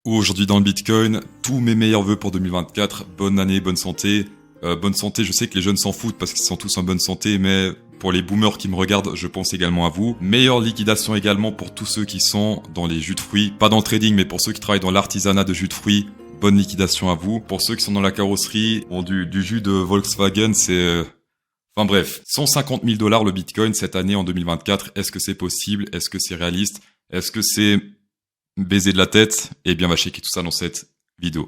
Aujourd'hui dans le Bitcoin, tous mes meilleurs vœux pour 2024, bonne année, bonne santé. Bonne santé, je sais que les jeunes s'en foutent parce qu'ils sont tous en bonne santé, mais pour les boomers qui me regardent, je pense également à vous. Meilleure liquidation également pour tous ceux qui sont dans les jus de fruits, pas dans le trading, mais pour ceux qui travaillent dans l'artisanat de jus de fruits, bonne liquidation à vous. Pour ceux qui sont dans la carrosserie, bon, du jus de Volkswagen, c'est... Enfin bref, 150 000 $ le Bitcoin cette année en 2024, est-ce que c'est possible? Est-ce que c'est réaliste? Est-ce que c'est baiser de la tête? Eh bien, on va checker tout ça dans cette vidéo.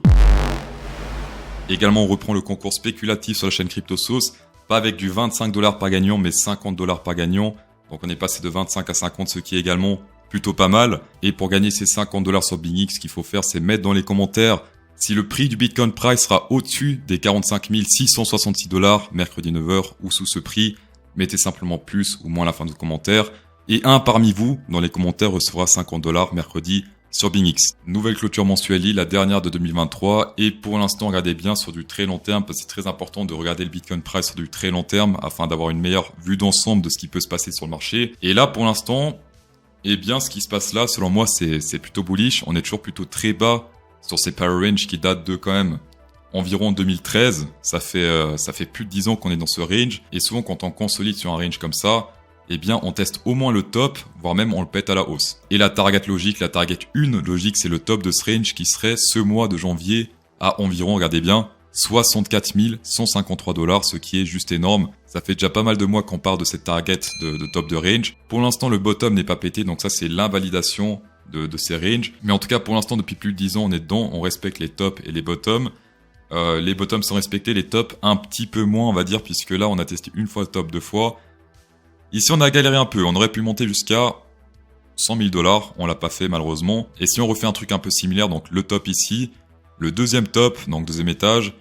Également, on reprend le concours spéculatif sur la chaîne CryptoSauce, pas avec du 25 $ par gagnant, mais 50 $ par gagnant. Donc on est passé de 25 à 50, ce qui est également plutôt pas mal. Et pour gagner ces 50 $ sur BingX, ce qu'il faut faire, c'est mettre dans les commentaires si le prix du Bitcoin Price sera au-dessus des 45 666 $ mercredi 9h ou sous ce prix. Mettez simplement plus ou moins à la fin du commentaire. Et un parmi vous, dans les commentaires, recevra 50 $ mercredi sur BingX. Nouvelle clôture mensuelle, la dernière de 2023. Et pour l'instant, regardez bien sur du très long terme, parce que c'est très important de regarder le Bitcoin Price sur du très long terme afin d'avoir une meilleure vue d'ensemble de ce qui peut se passer sur le marché. Et là, pour l'instant, eh bien, ce qui se passe là, selon moi, c'est plutôt bullish. On est toujours plutôt très bas sur ces power range qui datent de quand même environ 2013. Ça fait plus de 10 ans qu'on est dans ce range. Et souvent, quand on consolide sur un range comme ça, eh bien, on teste au moins le top, voire même on le pète à la hausse. Et la target logique, la target 1 logique, c'est le top de ce range qui serait ce mois de janvier à environ, regardez bien, 64 153 $, ce qui est juste énorme. Ça fait déjà pas mal de mois qu'on parle de cette target de top de range. Pour l'instant, le bottom n'est pas pété, donc ça, c'est l'invalidation de ces ranges. Mais en tout cas, pour l'instant, depuis plus de 10 ans, on est dedans, on respecte les tops et les bottoms. Les bottoms sont respectés, les tops un petit peu moins, on va dire, puisque là, on a testé une fois le top, 2 fois. Ici, on a galéré un peu. On aurait pu monter jusqu'à 100 000 $. On l'a pas fait, malheureusement. Et si on refait un truc un peu similaire, donc le top ici, le deuxième top, donc deuxième étage,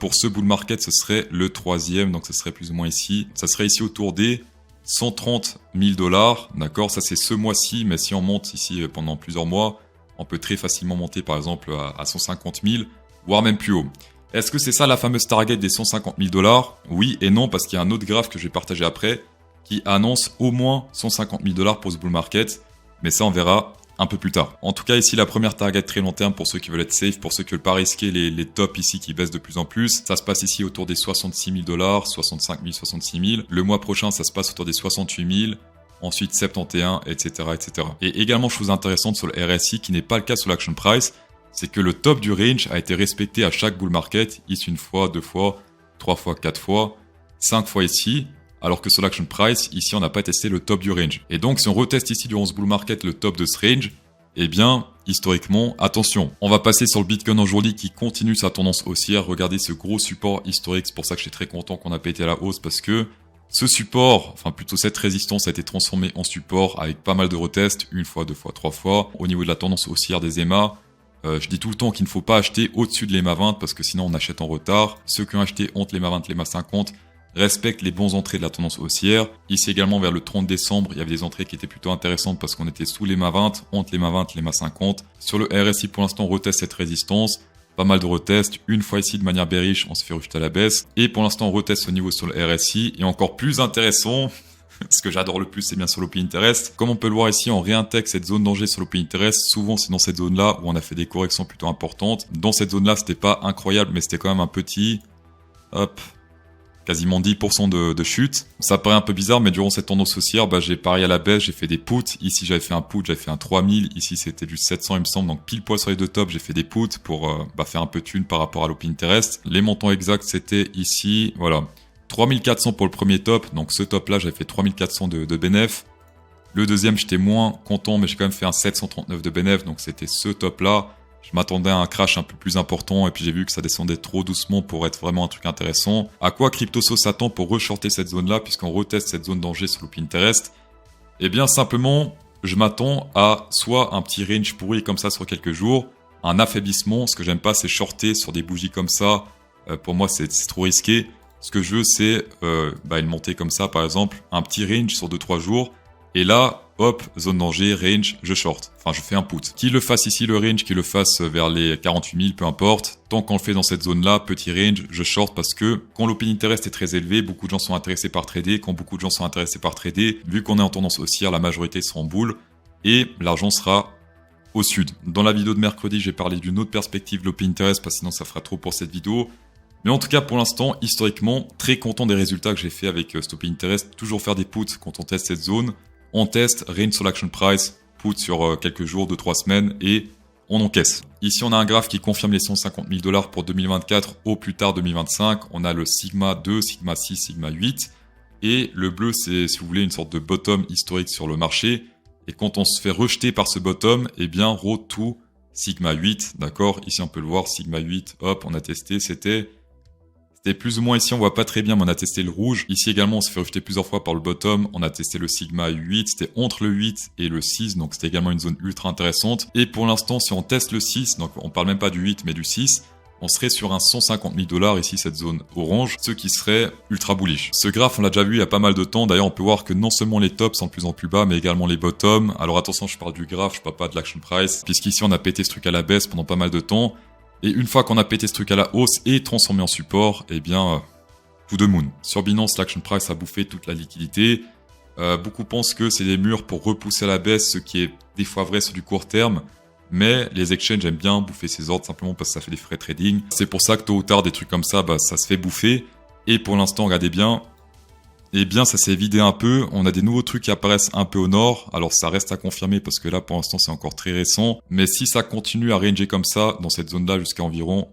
pour ce bull market, ce serait le troisième, donc ce serait plus ou moins ici. Ça serait ici autour des 130 000 $. D'accord? Ça, c'est ce mois-ci, mais si on monte ici pendant plusieurs mois, on peut très facilement monter, par exemple, à 150 000, voire même plus haut. Est-ce que c'est ça la fameuse target des 150 000 $? Oui et non, parce qu'il y a un autre graphe que je vais partager après, qui annonce au moins 150 000 $ pour ce bull market, mais ça on verra un peu plus tard. En tout cas ici la première target très long terme pour ceux qui veulent être safe, pour ceux qui veulent pas risquer les tops ici qui baissent de plus en plus. Ça se passe ici autour des 66 000 $, 65 000, 66 000. Le mois prochain ça se passe autour des 68 000, ensuite 71, etc. etc. Et également chose intéressante sur le RSI qui n'est pas le cas sur l'Action Price, c'est que le top du range a été respecté à chaque bull market, ici une fois, 2 fois, 3 fois, 4 fois, 5 fois ici, alors que sur l'Action Price, ici on n'a pas testé le top du range. Et donc si on reteste ici durant ce bull market le top de ce range, eh bien, historiquement, attention. On va passer sur le Bitcoin aujourd'hui qui continue sa tendance haussière. Regardez ce gros support historique, c'est pour ça que je suis très content qu'on a pété à la hausse, parce que ce support, enfin plutôt cette résistance a été transformée en support avec pas mal de retests, 1 fois, 2 fois, 3 fois. Au niveau de la tendance haussière des EMA, je dis tout le temps qu'il ne faut pas acheter au-dessus de l'EMA 20 parce que sinon on achète en retard. Ceux qui ont acheté entre l'EMA 20 et l'EMA 50 respectent les bons entrées de la tendance haussière. Ici également vers le 30 décembre, il y avait des entrées qui étaient plutôt intéressantes parce qu'on était sous l'EMA 20, entre l'EMA 20 et l'EMA 50. Sur le RSI pour l'instant on reteste cette résistance. Pas mal de retests. Une fois ici de manière bearish, on se fait rejeter à la baisse. Et pour l'instant on reteste ce niveau sur le RSI. Et encore plus intéressant, ce que j'adore le plus, c'est bien sur l'OP Interest. Comme on peut le voir ici, on réintègre cette zone danger sur l'OP Interest. Souvent, c'est dans cette zone-là où on a fait des corrections plutôt importantes. Dans cette zone-là, c'était pas incroyable, mais c'était quand même un petit, hop, quasiment 10% de chute. Ça paraît un peu bizarre, mais durant cette tendance haussière, j'ai parié à la baisse, j'ai fait des puts. Ici, j'avais fait un put, j'avais fait un 3000. Ici, c'était du 700, il me semble. Donc, pile poil sur les deux tops, j'ai fait des puts pour faire un peu de thune par rapport à l'OP Interest. Les montants exacts, c'était ici, voilà. 3400 pour le premier top, donc ce top là j'avais fait 3400 de bénéf. Le deuxième j'étais moins content mais j'ai quand même fait un 739 de bénéf, donc c'était ce top là. Je m'attendais à un crash un peu plus important et puis j'ai vu que ça descendait trop doucement pour être vraiment un truc intéressant. À quoi CryptoSauce s'attend pour reshorter cette zone là puisqu'on reteste cette zone danger sur l'OP Interest? Eh bien simplement je m'attends à soit un petit range pourri comme ça sur quelques jours, un affaiblissement. Ce que j'aime pas c'est shorter sur des bougies comme ça, pour moi c'est trop risqué. Ce que je veux, c'est une montée comme ça, par exemple, un petit range sur 2-3 jours. Et là, hop, zone danger, range, je short. Enfin, je fais un put. Qu'il le fasse ici, le range, qu'il le fasse vers les 48 000, peu importe. Tant qu'on le fait dans cette zone-là, petit range, je short parce que quand l'open interest est très élevé, beaucoup de gens sont intéressés par trader. Quand beaucoup de gens sont intéressés par trader, vu qu'on est en tendance haussière, la majorité sera en boule. Et l'argent sera au sud. Dans la vidéo de mercredi, j'ai parlé d'une autre perspective de l'Open Interest, parce que sinon ça fera trop pour cette vidéo. Mais en tout cas, pour l'instant, historiquement, très content des résultats que j'ai fait avec Stop Interest. Toujours faire des puts quand on teste cette zone. On teste, range sur l'action price, put sur quelques jours, 2-3 semaines, et on encaisse. Ici, on a un graphe qui confirme les 150 000 $ pour 2024 au plus tard 2025. On a le Sigma 2, Sigma 6, Sigma 8. Et le bleu, c'est, si vous voulez, une sorte de bottom historique sur le marché. Et quand on se fait rejeter par ce bottom, eh bien, road to Sigma 8, d'accord? Ici, on peut le voir, Sigma 8, hop, on a testé, c'était plus ou moins ici, on voit pas très bien, mais on a testé le rouge. Ici également, on s'est fait rejeter plusieurs fois par le bottom. On a testé le Sigma 8, c'était entre le 8 et le 6, donc c'était également une zone ultra intéressante. Et pour l'instant, si on teste le 6, donc on parle même pas du 8, mais du 6, on serait sur un 150 000 $, ici, cette zone orange, ce qui serait ultra bullish. Ce graphe, on l'a déjà vu il y a pas mal de temps. D'ailleurs, on peut voir que non seulement les tops sont de plus en plus bas, mais également les bottoms. Alors attention, je parle du graphe, je parle pas de l'action price, puisqu'ici, on a pété ce truc à la baisse pendant pas mal de temps. Et une fois qu'on a pété ce truc à la hausse et transformé en support, eh bien, to the moon. Sur Binance, l'action price a bouffé toute la liquidité. Beaucoup pensent que c'est des murs pour repousser à la baisse, ce qui est des fois vrai sur du court terme. Mais les exchanges aiment bien bouffer ces ordres simplement parce que ça fait des frais trading. C'est pour ça que tôt ou tard, des trucs comme ça, ça se fait bouffer. Et pour l'instant, regardez bien, eh bien, ça s'est vidé un peu. On a des nouveaux trucs qui apparaissent un peu au nord. Alors, ça reste à confirmer parce que là, pour l'instant, c'est encore très récent. Mais si ça continue à ranger comme ça, dans cette zone-là, jusqu'à environ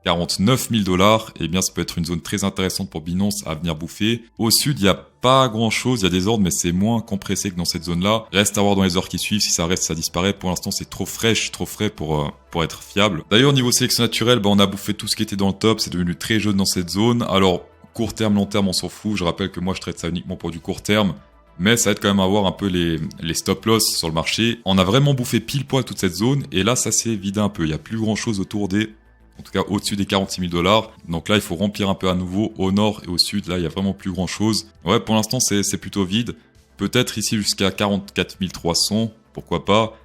49 000 $, eh bien, ça peut être une zone très intéressante pour Binance à venir bouffer. Au sud, il n'y a pas grand-chose. Il y a des ordres, mais c'est moins compressé que dans cette zone-là. Reste à voir dans les heures qui suivent. Si ça reste, ça disparaît. Pour l'instant, c'est trop fraîche, trop frais pour être fiable. D'ailleurs, niveau sélection naturelle, on a bouffé tout ce qui était dans le top. C'est devenu très jaune dans cette zone. Alors, court terme, long terme, on s'en fout. Je rappelle que moi, je traite ça uniquement pour du court terme. Mais ça aide quand même à voir un peu les stop loss sur le marché. On a vraiment bouffé pile poil toute cette zone. Et là, ça s'est vidé un peu. Il n'y a plus grand-chose autour en tout cas au-dessus des 46 000 $. Donc là, il faut remplir un peu à nouveau. Au nord et au sud, là, il y a vraiment plus grand-chose. Ouais, pour l'instant, c'est plutôt vide. Peut-être ici jusqu'à 44 300, pourquoi pas.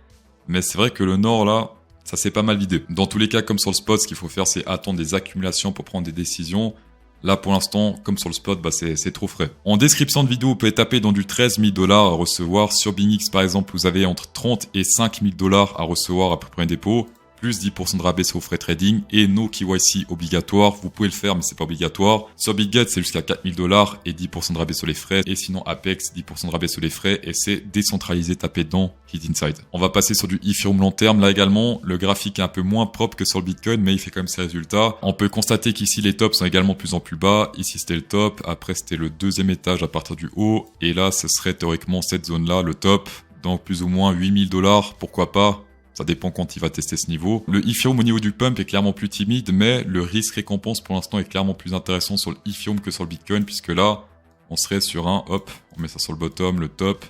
Mais c'est vrai que le nord, là, ça s'est pas mal vidé. Dans tous les cas, comme sur le spot, ce qu'il faut faire, c'est attendre des accumulations pour prendre des décisions. Là, pour l'instant, comme sur le spot, c'est trop frais. En description de vidéo, vous pouvez taper dans du 13 000 $ à recevoir. Sur Binix, par exemple, vous avez entre 30 et 5 000 $ à recevoir à peu près un dépôt. Plus 10% de rabais sur vos frais trading et no KYC obligatoire. Vous pouvez le faire, mais c'est pas obligatoire. Sur BitGet, c'est jusqu'à 4 000 $ et 10% de rabais sur les frais. Et sinon, Apex, 10% de rabais sur les frais et c'est décentralisé, tapé dedans, Hit Inside. On va passer sur du Ethereum long terme. Là également, le graphique est un peu moins propre que sur le Bitcoin, mais il fait quand même ses résultats. On peut constater qu'ici, les tops sont également de plus en plus bas. Ici, c'était le top. Après, c'était le deuxième étage à partir du haut. Et là, ce serait théoriquement cette zone-là, le top. Donc, plus ou moins 8 000 $, pourquoi pas. Ça dépend quand il va tester ce niveau. Le Ethereum au niveau du pump est clairement plus timide, mais le risque-récompense pour l'instant est clairement plus intéressant sur le Ethereum que sur le Bitcoin, puisque là, on serait sur un, hop, on met ça sur le bottom, le top.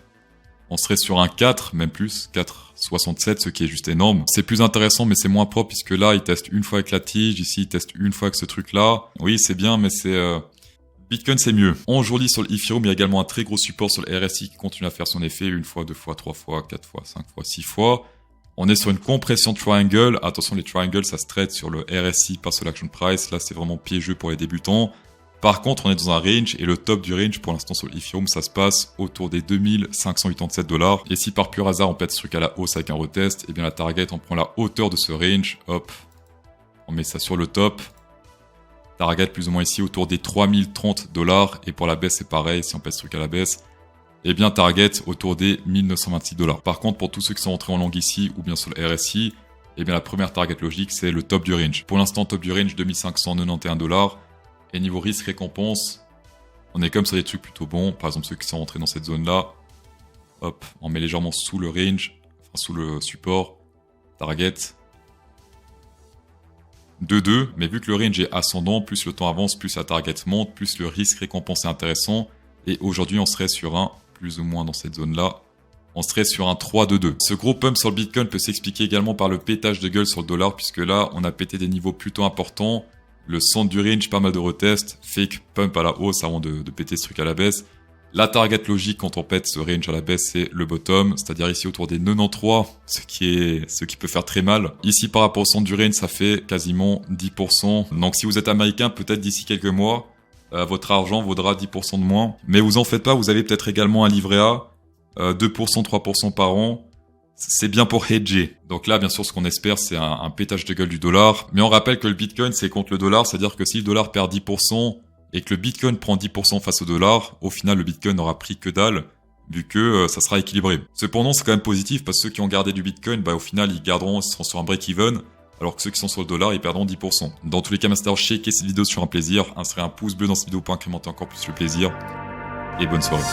On serait sur un 4, même plus, 4,67, ce qui est juste énorme. C'est plus intéressant, mais c'est moins propre, puisque là, il teste une fois avec la tige, ici, il teste une fois avec ce truc-là. Oui, c'est bien, mais c'est... Bitcoin, c'est mieux. En journée sur le Ethereum, il y a également un très gros support sur le RSI qui continue à faire son effet, une fois, deux fois, trois fois, quatre fois, cinq fois, six fois. On est sur une compression triangle. Attention, les triangles, ça se traite sur le RSI, pas sur l'action price. Là, c'est vraiment piégeux pour les débutants. Par contre, on est dans un range et le top du range pour l'instant sur l'Ethereum, ça se passe autour des 2587 $. Et si par pur hasard, on pète ce truc à la hausse avec un retest, eh bien la target, on prend la hauteur de ce range. Hop, on met ça sur le top. Target plus ou moins ici autour des 3030 $. Et pour la baisse, c'est pareil. Si on pète ce truc à la baisse, eh bien, target autour des 1926 $. Par contre, pour tous ceux qui sont entrés en long ici, ou bien sur le RSI, eh bien, la première target logique, c'est le top du range. Pour l'instant, top du range, 2591 $. Et niveau risque-récompense, on est comme sur des trucs plutôt bons. Par exemple, ceux qui sont rentrés dans cette zone-là, hop, on met légèrement sous le range, enfin, sous le support, target 2-2. Mais vu que le range est ascendant, plus le temps avance, plus la target monte, plus le risque-récompense est intéressant. Et aujourd'hui, on serait sur un plus ou moins dans cette zone-là, on serait sur un 3-2-2. Ce gros pump sur le Bitcoin peut s'expliquer également par le pétage de gueule sur le dollar, puisque là, on a pété des niveaux plutôt importants. Le centre du range, pas mal de retests, fake pump à la hausse avant de péter ce truc à la baisse. La target logique quand on pète ce range à la baisse, c'est le bottom, c'est-à-dire ici autour des 93, ce qui peut faire très mal. Ici, par rapport au centre du range, ça fait quasiment 10%. Donc si vous êtes américain, peut-être d'ici quelques mois, votre argent vaudra 10% de moins. Mais vous en faites pas, vous avez peut-être également un livret A, 2%, 3% par an. c'est bien pour hedger. Donc là, bien sûr, ce qu'on espère, c'est un pétage de gueule du dollar. Mais on rappelle que le Bitcoin, c'est contre le dollar, c'est-à-dire que si le dollar perd 10% et que le Bitcoin prend 10% face au dollar, au final, le Bitcoin n'aura pris que dalle, vu que ça sera équilibré. Cependant, c'est quand même positif, parce que ceux qui ont gardé du Bitcoin, au final, ils seront sur un break-even, alors que ceux qui sont sur le dollar, ils perdront 10%. Dans tous les cas, Master, checkez cette vidéo sur un plaisir, insérez un pouce bleu dans cette vidéo pour incrémenter encore plus le plaisir, et bonne soirée.